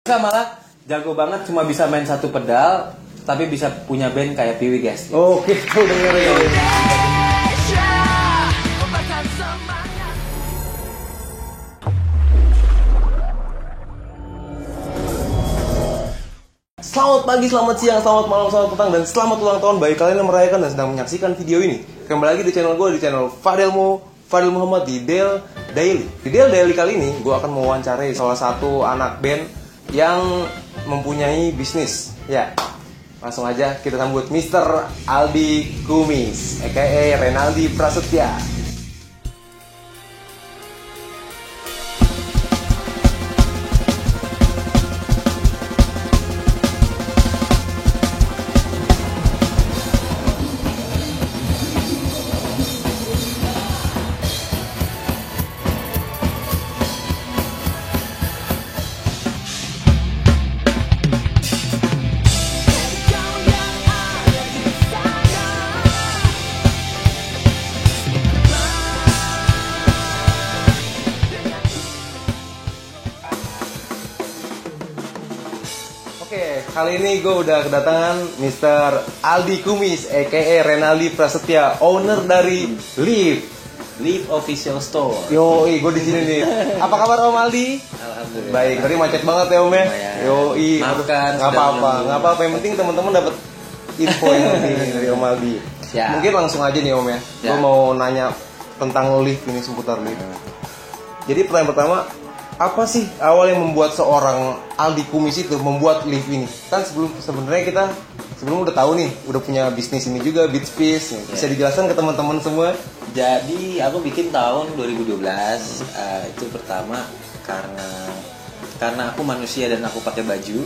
Bisa malah jago banget, cuma bisa main satu pedal, tapi bisa punya band kayak Piwi guys. Oke, dengerin. Selamat pagi, selamat siang, selamat malam, selamat petang, dan selamat ulang tahun bagi kalian yang merayakan dan sedang menyaksikan video ini. Kembali lagi di channel gue, di channel Fadil Muhammad di Del Daily. Di Del Daily kali ini, gue akan mewawancarai salah satu anak band yang mempunyai bisnis. Ya, langsung aja kita sambut Mr. Aldi Kumis, aka Renaldi Prasetya. Oke, kali ini gue udah kedatangan Mr. Aldi Kumis, aka Renaldi Prasetya, owner dari Live Official Store. Yoi, gue di sini nih. Apa kabar Om Aldi? Alhamdulillah. Baik, tadi macet banget ya Om ya. Yoi, maafkan. Nggak apa-apa. Yang penting teman-teman dapat info yang penting dari Om Aldi. Ya. Mungkin langsung aja nih Om ya. Gue mau nanya tentang Live ini, seputar Live. Jadi pertanyaan pertama, apa sih awal yang membuat seorang Aldi Kumis itu membuat Live ini? Kan sebenarnya kita sebelum udah tahu nih, udah punya bisnis ini juga, Beach Peace. Bisa dijelaskan ke teman-teman semua? Jadi aku bikin tahun 2012. Itu pertama karena aku manusia dan aku pakai baju.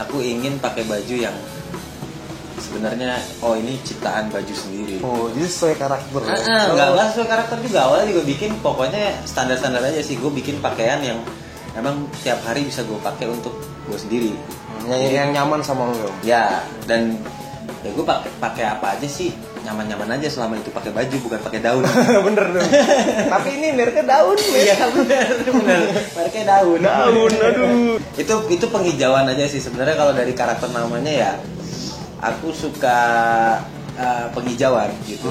Aku ingin pakai baju yang sebenarnya ini ciptaan baju sendiri. Oh, jadi sesuai karakter. Enggak sesuai karakter juga. Awalnya juga bikin pokoknya standar-standar aja sih. Gue bikin pakaian yang emang tiap hari bisa gue pakai untuk gue sendiri. Yang nyaman sama lo. Ya, dan ya gue pakai apa aja sih, nyaman-nyaman aja selama itu pakai baju, bukan pakai daun. Bener dong. Tapi ini mereknya daun. Iya bener. Mereknya daun. Aduh. Itu penghijauan aja sih sebenarnya. Kalau dari karakter namanya ya, aku suka penghijauan gitu.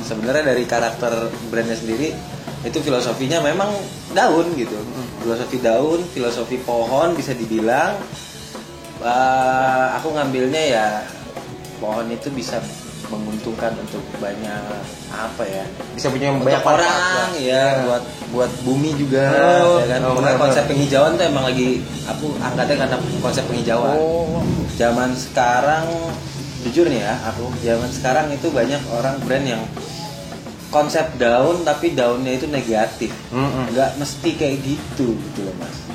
Sebenarnya dari karakter brandnya sendiri itu filosofinya memang daun gitu. Filosofi daun, filosofi pohon bisa dibilang. Aku ngambilnya ya pohon itu bisa menguntungkan untuk banyak bisa punya banyak orang ya, buat bumi juga ya kan. Konsep penghijauan tuh emang lagi aku angkatnya karena konsep penghijauan. Zaman sekarang jujur nih ya, zaman sekarang itu banyak orang brand yang konsep daun tapi daunnya itu negatif. Nggak mesti kayak gitu loh Mas.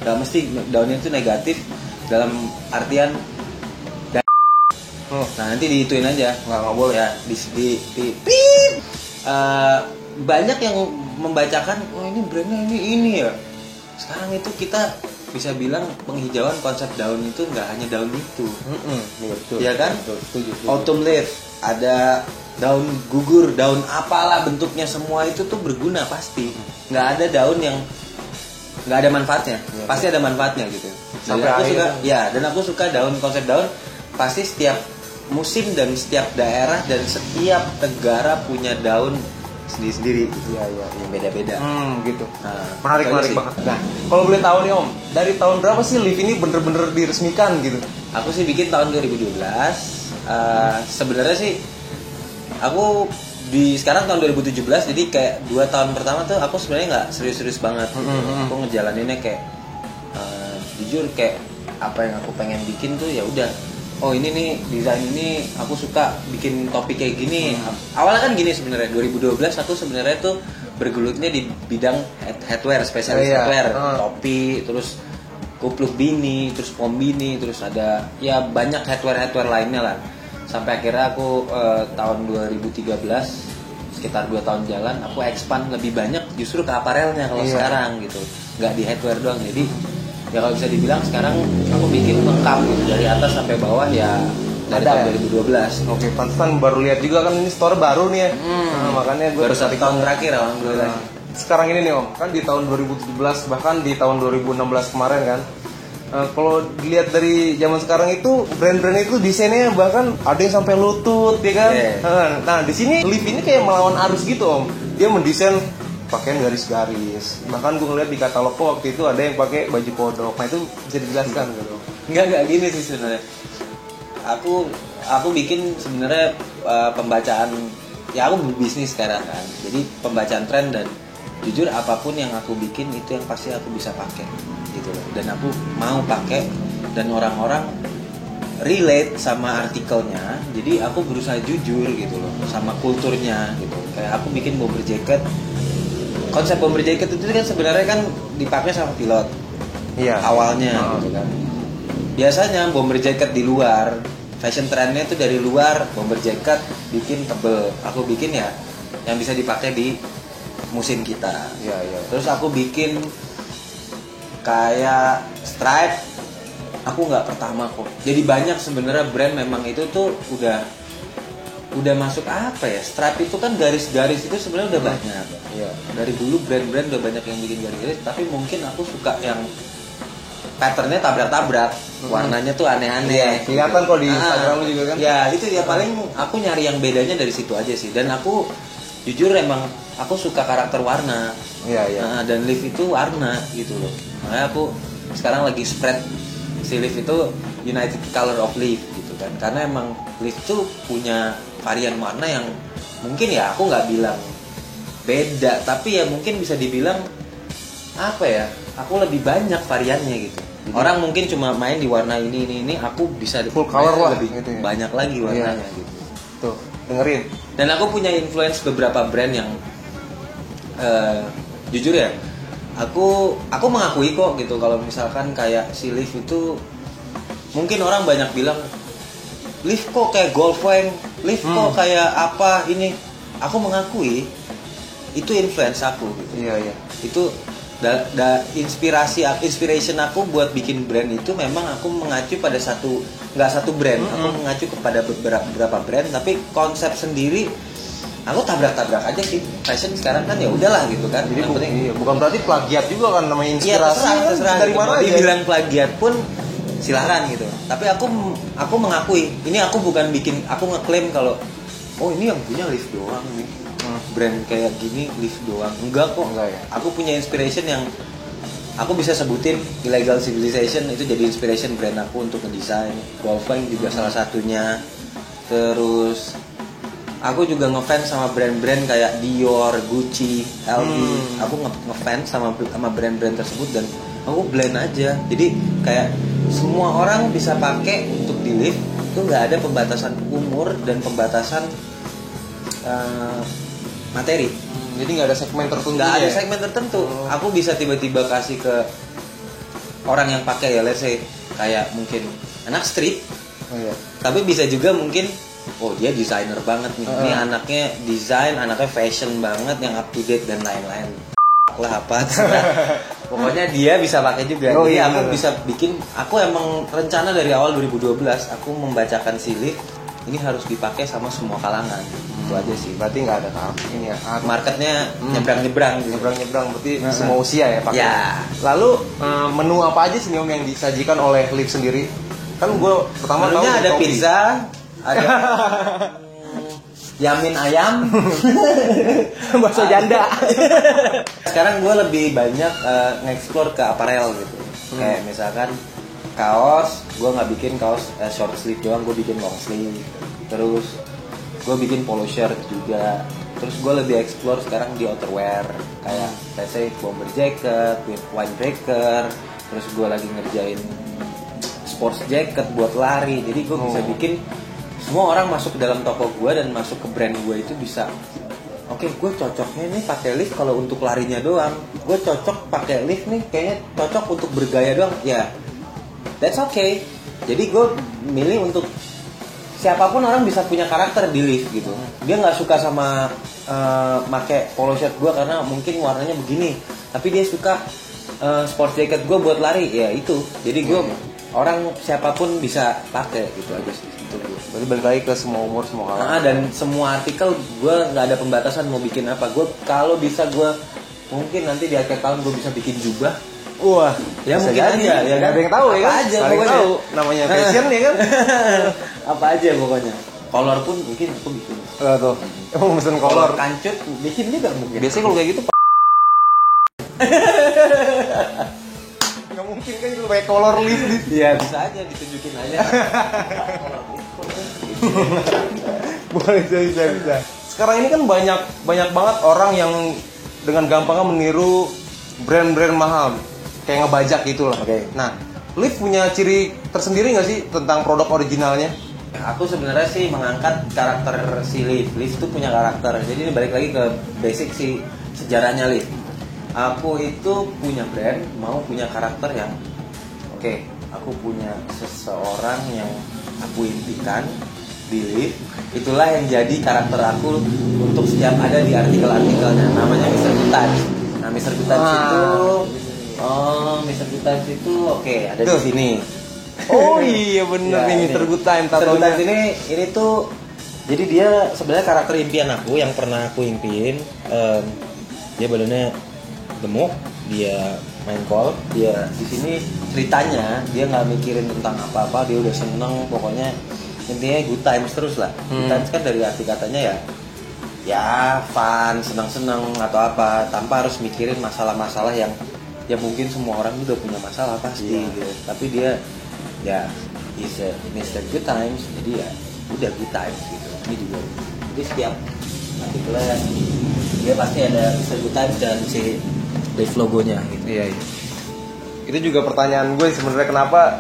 Nggak mesti daunnya itu negatif dalam artian nah nanti diituin aja, nggak boleh ya banyak yang membacakan ini brandnya ini ya. Sekarang itu kita bisa bilang penghijauan konsep daun itu nggak hanya daun itu. Betul. Ya kan? Setuju. Autumn leaf, ada daun gugur, daun apalah bentuknya, semua itu tuh berguna pasti. Nggak ada daun yang nggak ada manfaatnya. Pasti ada manfaatnya gitu. Dan aku suka daun, konsep daun pasti setiap musim dan setiap daerah dan setiap negara punya daun sendiri-sendiri gitu. Yang beda-beda. Gitu. Nah, menarik banget. Nah, kalau boleh tahu nih Om, dari tahun berapa sih Live ini bener-bener diresmikan gitu? Aku sih bikin tahun 2012. Sebenarnya sih aku sekarang tahun 2017, jadi kayak 2 tahun pertama tuh aku sebenarnya nggak serius-serius banget. Aku ngejalaninnya kayak jujur kayak apa yang aku pengen bikin tuh ya udah. Ini nih desain ini aku suka bikin topik kayak gini. Awalnya kan gini sebenarnya 2012 aku sebenarnya tuh bergelutnya di bidang headwear, spesialis headwear, topi, terus kupluk bini, terus pom bini, terus ada ya banyak headwear lainnya lah. Sampai akhirnya aku tahun 2013 sekitar 2 tahun jalan aku expand lebih banyak justru ke aparelnya kalau sekarang gitu. Nggak di headwear doang. Jadi ya kalau bisa dibilang sekarang aku bikin lengkap gitu dari atas sampai bawah ya dari tahun 2012. Oke, pantesan baru lihat juga kan ini store baru nih ya. Makanya gue baru 1 tahun terakhir alhamdulillah. sekarang ini nih Om, kan di tahun 2017 bahkan di tahun 2016 kemarin kan Kalau dilihat dari zaman sekarang itu brand-brand itu desainnya bahkan ada yang sampai lutut, ya kan? Yeah. Nah, di sini Liv ini kayak melawan arus gitu om. Dia mendesain pakaian garis-garis. Bahkan gue ngeliat di katalog waktu itu ada yang pakai baju kodok. Nah itu bisa dijelaskan gitu. Enggak gini sih sebenarnya. Aku bikin sebenarnya pembacaan, ya aku berbisnis sekarang kan. Jadi pembacaan tren, dan jujur apapun yang aku bikin itu yang pasti aku bisa pakai gitu loh. Dan aku mau pakai dan orang-orang relate sama artikelnya. Jadi aku berusaha jujur gitu loh sama kulturnya gitu. Kayak aku bikin bomber jacket. Konsep bomber jacket itu kan sebenarnya kan dipakai sama pilot. Iya. Awalnya gitu kan. Biasanya bomber jacket di luar, fashion trendnya itu dari luar, bomber jacket bikin tebel. Aku bikin ya yang bisa dipakai di musim kita. Iya. Terus aku bikin kayak stripe. Aku nggak pertama kok. Jadi banyak sebenarnya brand memang itu tuh udah masuk apa ya? Stripe itu kan garis-garis itu sebenarnya udah banyak. Iya. Dari dulu brand-brand udah banyak yang bikin garis-garis, tapi mungkin aku suka yang patternnya tabrak-tabrak, warnanya tuh aneh-aneh. Iya, kelihatan kok di Instagram lu juga kan? Ya itu ya paling aku nyari yang bedanya dari situ aja sih. Dan aku jujur emang aku suka karakter warna. Iya. Dan Liv itu warna gitu loh. Makanya aku sekarang lagi spread si Liv itu United Color of Liv gitu kan. Karena emang Liv tuh punya varian warna yang mungkin ya aku nggak bilang beda, tapi ya mungkin bisa dibilang apa ya? Aku lebih banyak variannya gitu. Orang mungkin cuma main di warna ini, aku bisa full color lah lebih gitu ya. banyak lagi warnanya gitu. Tuh, dengerin. Dan aku punya influence beberapa brand yang jujur ya, aku mengakui kok gitu kalau misalkan kayak si Liv itu mungkin orang banyak bilang Liv kok kayak Goldwing, Liv kok kayak apa ini. Aku mengakui itu influence aku gitu. Iya. Itu inspiration aku buat bikin brand itu memang aku mengacu pada nggak satu brand, aku mengacu kepada beberapa brand, tapi konsep sendiri aku tabrak-tabrak aja sih. Fashion sekarang kan ya udahlah gitu kan. Jadi bukan berarti plagiat juga kan, namanya inspirasi. Iya, terserah dari gitu. mana Mau aja. dibilang plagiat pun silakan gitu. Tapi aku mengakui, ini aku bukan aku ngeklaim kalau oh ini yang punya Liv doang nih. Brand kayak gini Liv doang. Enggak kok. Enggak ya. Aku punya inspiration yang aku bisa sebutin. Illegal Civilization itu jadi inspiration brand aku untuk ngedesain. Goldwing juga salah satunya. Terus aku juga ngefans sama brand-brand kayak Dior, Gucci, LV. Aku ngefans sama brand-brand tersebut dan aku blend aja. Jadi kayak semua orang bisa pakai untuk di Liv. Itu nggak ada pembatasan umur dan pembatasan materi. Jadi nggak ada segmen tertentu. Nggak ada segmen tertentu. Aku bisa tiba-tiba kasih ke orang yang pakai ya, let's say kayak mungkin anak street. Iya. Tapi bisa juga mungkin oh dia desainer banget nih. Ini anaknya desain, anaknya fashion banget yang up to date dan lain-lain. Lah apa pokoknya dia bisa pakai juga. Jadi aku bisa bikin, aku emang rencana dari awal 2012 aku membacakan si Liv ini harus dipakai sama semua kalangan. Itu aja sih. Berarti nggak ada tahap ini ya. Marketnya nyebrang-nyebrang gitu. Nyebrang-nyebrang berarti semua usia ya pakai. Ya. Lalu menu apa aja sih Om yang disajikan oleh Liv sendiri? Kan gue pertama tahu ada kopi. pizza, ada yamin ayam, bakso janda. Sekarang gue lebih banyak nge-explore ke apparel gitu. Kayak misalkan kaos, gue nggak bikin kaos short sleeve doang, gue bikin long sleeve. Terus gue bikin polo shirt juga. Terus gue lebih explore sekarang di outerwear, kayak let's say bomber jacket, windbreaker. Terus gue lagi ngerjain sports jacket buat lari. Jadi gue bisa bikin semua orang masuk ke dalam toko gue dan masuk ke brand gue itu bisa. Oke, gue cocoknya nih pakai Liv kalau untuk larinya doang. Gue cocok pakai Liv nih, kayaknya cocok untuk bergaya doang. Ya, that's okay. Jadi gue milih untuk siapapun orang bisa punya karakter di Liv gitu. Dia nggak suka sama pakai polo shirt gue karena mungkin warnanya begini, tapi dia suka sports jacket gue buat lari. Ya itu. Jadi gue orang siapapun bisa pakai gitu aja sih. Berarti balik lagi ke semua umur, semua kalangan. Dan semua artikel gue nggak ada pembatasan mau bikin apa. Gue kalau bisa gue mungkin nanti di akhir tahun gue bisa bikin jubah. Wah, Ya bisa mungkin jadi. aja, ya kan? Ada yang tahu ya Apa kan? aja Ada yang pokoknya. tahu. Namanya fashion ya kan? Apa aja pokoknya. Kolor pun mungkin aku bikin. Tuh. Emang mesen kolor. Kancut bikin juga mungkin. Biasanya kalau kayak gitu nggak mungkin kan itu kayak kolor lift. Iya bisa aja ditunjukin aja. Boleh, bisa. Sekarang ini kan banyak banget orang yang dengan gampangnya meniru brand-brand mahal, kayak ngebajak gitu lah. Oke. Nah, Lift punya ciri tersendiri nggak sih tentang produk originalnya? Aku sebenarnya sih mengangkat karakter si Lift. Lift tuh punya karakter. Jadi ini balik lagi ke basic si sejarahnya Lift. Aku itu punya brand, mau punya karakter yang oke, aku punya seseorang yang aku impikan di Lift. Itulah yang jadi karakter aku untuk setiap ada di artikel-artikelnya. Namanya Mr. Good Times. Nah, Mr. Good Times itu Mr. Good Times itu oke, ada Tuh. di sini. Oh iya bener Ya, nih ini. Mr. Good Time Mr. Good tatonya. Times ini tuh jadi dia sebenarnya karakter impian aku yang pernah aku impiin. Dia badannya gemuk, dia main golf, dia di sini ceritanya dia nggak mikirin tentang apa-apa, dia udah seneng, pokoknya intinya good times terus lah. Good times kan dari arti katanya ya fun, senang-senang atau apa, tanpa harus mikirin masalah-masalah yang ya mungkin semua orang juga punya masalah pasti gitu. Tapi dia ya is a Mr. Good Times, jadi ya udah good times gitu. Ini juga jadi setiap artikelnya dia pasti ada Mr. Good Times dan si Lift logonya gitu. Iya. Itu juga pertanyaan gue sebenarnya, kenapa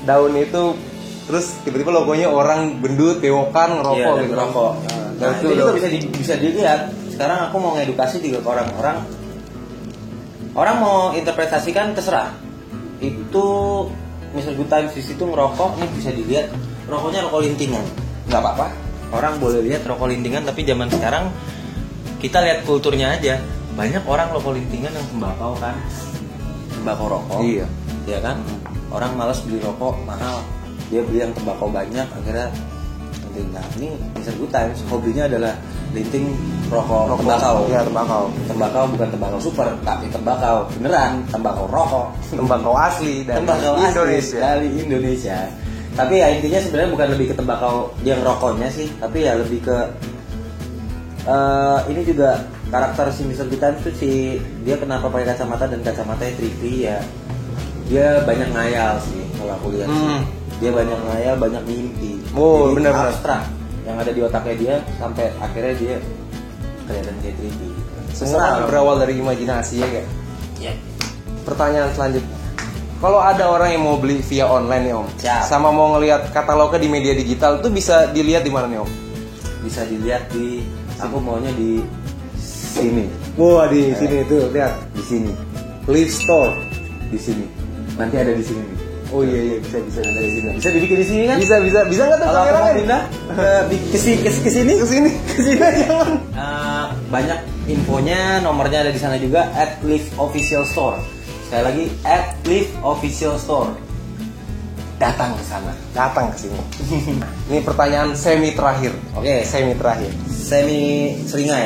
daun itu terus tiba-tiba logonya orang gendut, bewokan, ngerokok Iya, gitu. ngerokok. Nah, itu itu juga bisa dilihat. Sekarang aku mau ngedukasi juga ke orang-orang. Orang mau interpretasikan terserah. Itu Mr. Good Times di situ ngerokok, ini bisa dilihat rokoknya rokok lintingan. Nggak apa-apa. Orang boleh lihat rokok lintingan, tapi zaman sekarang kita lihat kulturnya aja. Banyak orang rokok lintingan yang tembakau kan. Tembakau rokok. Iya. Iya kan? Orang malas beli rokok mahal. Dia beli yang tembakau banyak, akhirnya nah, ini Mr. Good Times hobinya adalah linting rokok tembakau. Iya, tembakau. Tembakau bukan tembakau super, tapi tembakau beneran, tembakau rokok. Tembakau asli dari Tembakau asli Indonesia. dari Indonesia. Tapi ya intinya sebenarnya bukan lebih ke tembakau yang rokoknya sih, tapi ya lebih ke ini juga karakter si Mr. Good Times tuh dia kenapa pakai kacamata dan kacamatanya 3D ya. Dia banyak ngayal sih kalau aku lihat sih. Dia banyak ngayal, banyak mimpi. Oh, Jadi benar-benar. abstrak yang ada di otaknya dia sampai akhirnya dia kelihatan kayak 3D. Semua berawal dari imajinasi ya kayak. Ya. Pertanyaan selanjutnya. Kalau ada orang yang mau beli via online nih Om, Siap. sama mau ngelihat katalognya di media digital, itu bisa dilihat di mana nih Om? Bisa dilihat di aku maunya di sini. Wah di sini tuh lihat. Di sini. Live Store. Di sini. Nanti ada di sini nih. Oh iya bisa Ada di sini. Bisa dibikin di sini kan? bisa nggak tuh Kalau aku mau kameranya? pindah ke sini Kesini jangan. Banyak infonya, nomornya ada di sana juga @live_official_store. Sekali lagi @live_official_store. Datang ke sana. Datang ke sini. Ini pertanyaan semi terakhir. Oke. Semi terakhir. Semi seringai.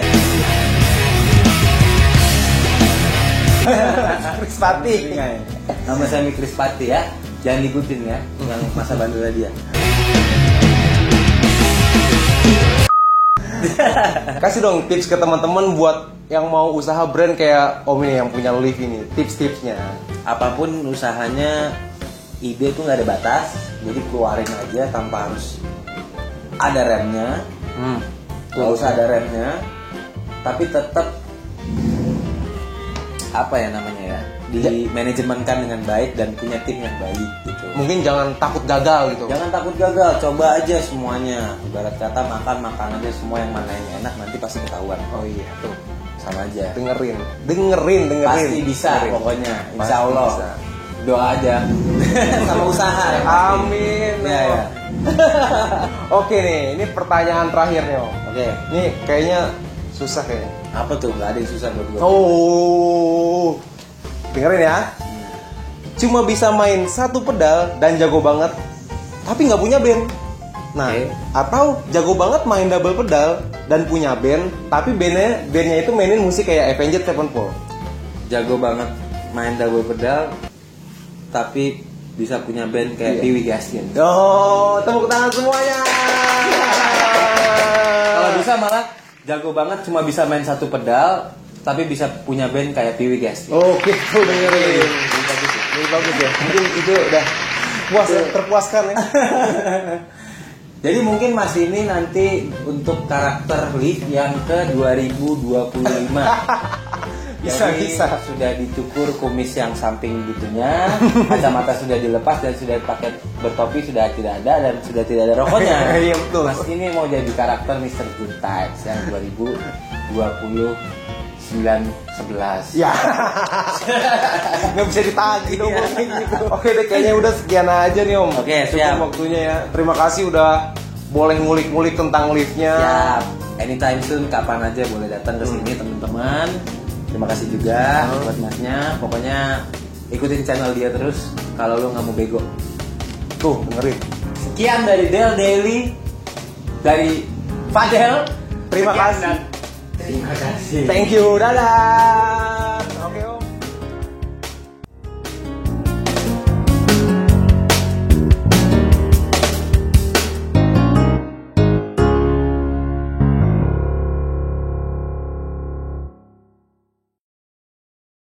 Krispati. Seringai. Nama Semi Krispati ya. Jangan diikutin ya yang masa bandula dia. Kasih dong tips ke teman-teman buat yang mau usaha brand kayak Om ini yang punya Live ini. Tips-tipsnya. Apapun usahanya, ide itu nggak ada batas, jadi keluarin aja tanpa harus ada remnya. Nggak usah ada remnya, tapi tetap apa ya namanya ya, di manajemenkan dengan baik dan punya tim yang baik gitu. Mungkin jangan takut gagal gitu. Jangan takut gagal, coba aja semuanya. Ibarat kata makan aja semua, yang mana yang enak nanti pasti ketahuan. Oh iya tuh. Sama aja. Dengerin. Pasti bisa Dengerin. pokoknya, Pasti insya Allah. bisa. Doa aja sama usaha ya. Amin. Ya, ya. Oke nih, ini pertanyaan terakhir nih Om. Oke, Ini kayaknya susah kayaknya. apa tuh? Gak ada yang susah buat gue. Oh, dengerin ya. Cuma bisa main satu pedal dan jago banget, tapi nggak punya band. Nah, Oke. atau jago banget main double pedal dan punya band, tapi bandnya itu mainin musik kayak Avenged Sevenfold. Jago banget main double pedal tapi bisa punya band kayak Piwi Gaskin. Oh, tepuk tangan semuanya. Kalau bisa malah jago banget cuma bisa main satu pedal tapi bisa punya band kayak Piwi Gaskin. Oke, tuh dengerin. Ini bagus ya. Mungkin itu udah terpuaskan ya. Jadi mungkin Mas ini nanti untuk karakter lead yang ke 2025. Bisa. Sudah dicukur kumis yang samping gitunya, kacamata sudah dilepas dan sudah pakai bertopi sudah tidak ada dan sudah tidak ada rokoknya. Iya betul. Mas ini mau jadi karakter Mr. Good Times yang 2029-11. Ya. Nggak bisa ditagih dong kayak gitu. Oke deh, kayaknya udah sekian aja nih Om. Oke, cukup siap. waktunya ya. Terima kasih udah boleh ngulik-ngulik tentang liftnya. Siap. Anytime soon, kapan aja boleh datang ke sini teman-teman. Terima kasih juga buat Masnya. Pokoknya ikutin channel dia terus kalau lu nggak mau bego. Tuh, dengerin. Sekian dari Del Daily dari Fadel. Terima kasih. Terima kasih. Thank you. Dadah.